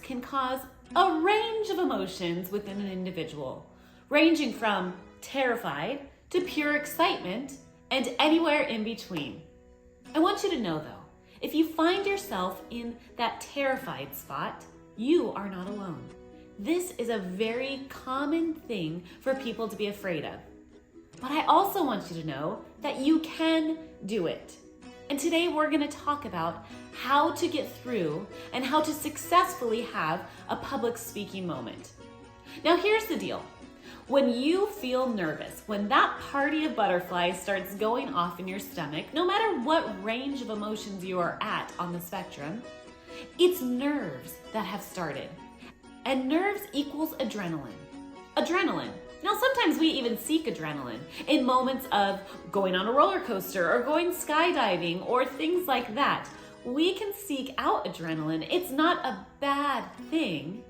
can cause a range of emotions within an individual, ranging from terrified to pure excitement and anywhere in between. I want you to know though, if you find yourself in that terrified spot, you are not alone. This is a very common thing for people to be afraid of. But I also want you to know that you can do it. And today we're going to talk about how to get through and how to successfully have a public speaking moment. Now here's the deal. When you feel nervous, when that party of butterflies starts going off in your stomach, no matter what range of emotions you are at on the spectrum, it's nerves that have started. And nerves equals adrenaline. Adrenaline. Now, sometimes we even seek adrenaline in moments of going on a roller coaster or going skydiving or things like that. We can seek out adrenaline. It's not a bad thing.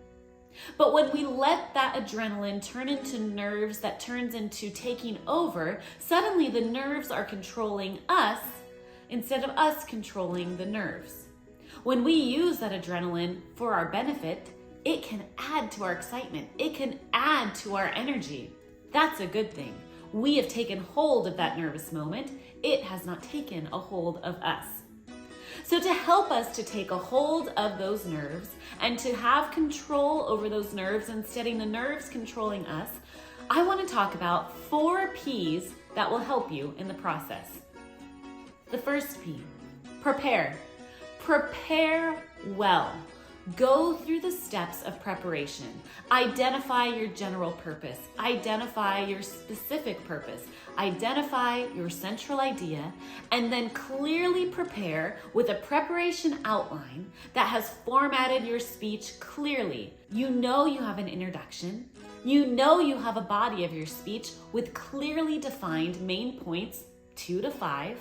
But when we let that adrenaline turn into nerves that turns into taking over, suddenly the nerves are controlling us instead of us controlling the nerves. When we use that adrenaline for our benefit, it can add to our excitement. It can add to our energy. That's a good thing. We have taken hold of that nervous moment. It has not taken a hold of us. So to help us to take a hold of those nerves and to have control over those nerves instead of the nerves controlling us, I want to talk about 4 P's that will help you in the process. The first P, prepare. Prepare well. Go through the steps of preparation. Identify your general purpose. Identify your specific purpose. Identify your central idea, and then clearly prepare with a preparation outline that has formatted your speech clearly. You know you have an introduction. You know you have a body of your speech with clearly defined main points, 2 to 5,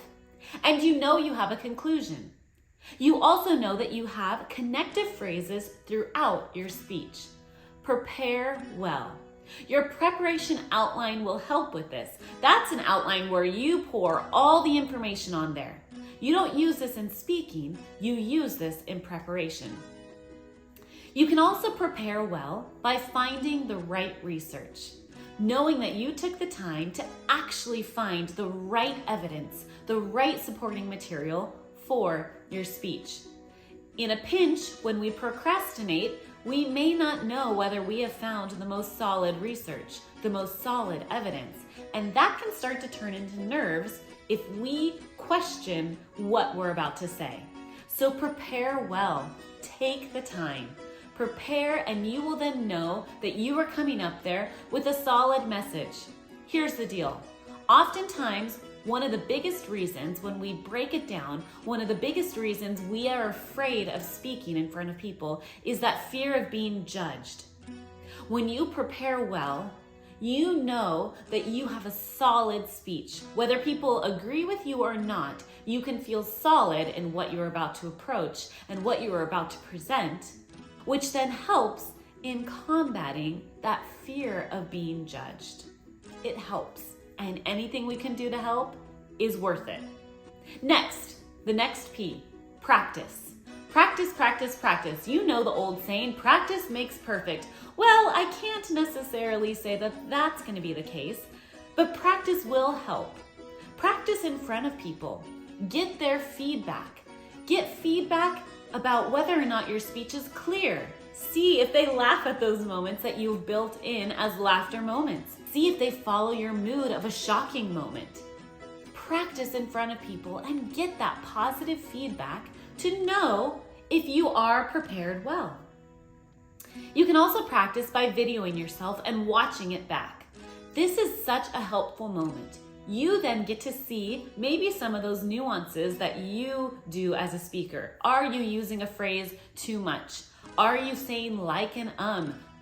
and you know you have a conclusion. You also know that you have connective phrases throughout your speech. Prepare well. Your preparation outline will help with this. That's an outline where you pour all the information on there. You don't use this in speaking, you use this in preparation. You can also prepare well by finding the right research, knowing that you took the time to actually find the right evidence, the right supporting material for your speech. In a pinch, when we procrastinate, we may not know whether we have found the most solid research, the most solid evidence, and that can start to turn into nerves if we question what we're about to say. So prepare well, take the time, prepare, and you will then know that you are coming up there with a solid message. Here's the deal. Oftentimes, one of the biggest reasons when we break it down, one of the biggest reasons we are afraid of speaking in front of people is that fear of being judged. When you prepare well, you know that you have a solid speech. Whether people agree with you or not, you can feel solid in what you're about to approach and what you are about to present, which then helps in combating that fear of being judged. It helps. And anything we can do to help is worth it. Next, the next P, practice. Practice, practice, practice. You know the old saying, practice makes perfect. Well, I can't necessarily say that that's going to be the case, but practice will help. Practice in front of people. Get their feedback. Get feedback about whether or not your speech is clear. See if they laugh at those moments that you've built in as laughter moments. See if they follow your mood of a shocking moment. Practice in front of people and get that positive feedback to know if you are prepared well. You can also practice by videoing yourself and watching it back. This is such a helpful moment. You then get to see maybe some of those nuances that you do as a speaker. Are you using a phrase too much? Are you saying like and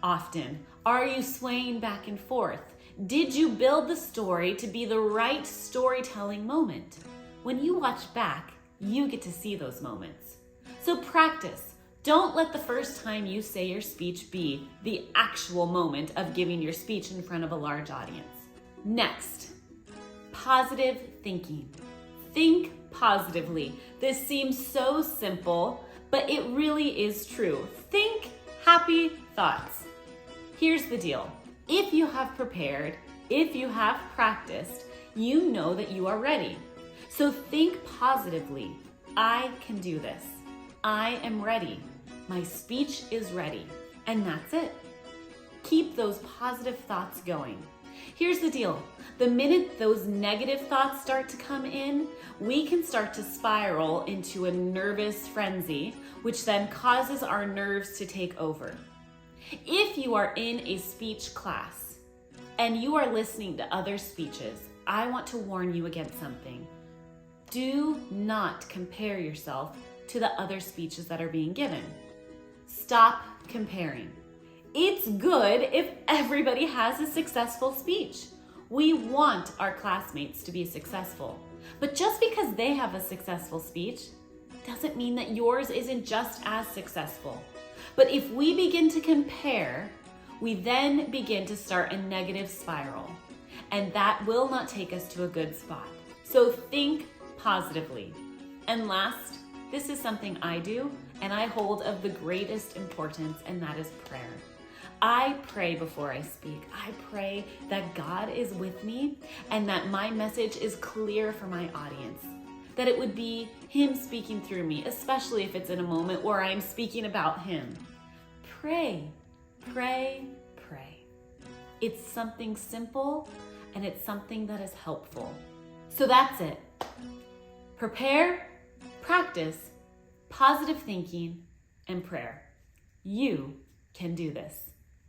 often? Are you swaying back and forth? Did you build the story to be the right storytelling moment? When you watch back, you get to see those moments. So practice. Don't let the first time you say your speech be the actual moment of giving your speech in front of a large audience. Next, positive thinking. Think positively. This seems so simple, but it really is true. Think Happy thoughts. Here's the deal. If you have prepared, if you have practiced, you know that you are ready. So think positively. I can do this. I am ready. My speech is ready. And that's it. Keep those positive thoughts going. Here's the deal. The minute those negative thoughts start to come in, we can start to spiral into a nervous frenzy, which then causes our nerves to take over. If you are in a speech class and you are listening to other speeches, I want to warn you against something. Do not compare yourself to the other speeches that are being given. Stop comparing. It's good if everybody has a successful speech. We want our classmates to be successful. But just because they have a successful speech doesn't mean that yours isn't just as successful. But if we begin to compare, we then begin to start a negative spiral. And that will not take us to a good spot. So think positively. And last, this is something I do and I hold of the greatest importance, and that is prayer. I pray before I speak. I pray that God is with me and that my message is clear for my audience, that it would be Him speaking through me, especially if it's in a moment where I'm speaking about Him. Pray, pray, pray. It's something simple and it's something that is helpful. So that's it. Prepare, practice, positive thinking, and prayer. You can do this.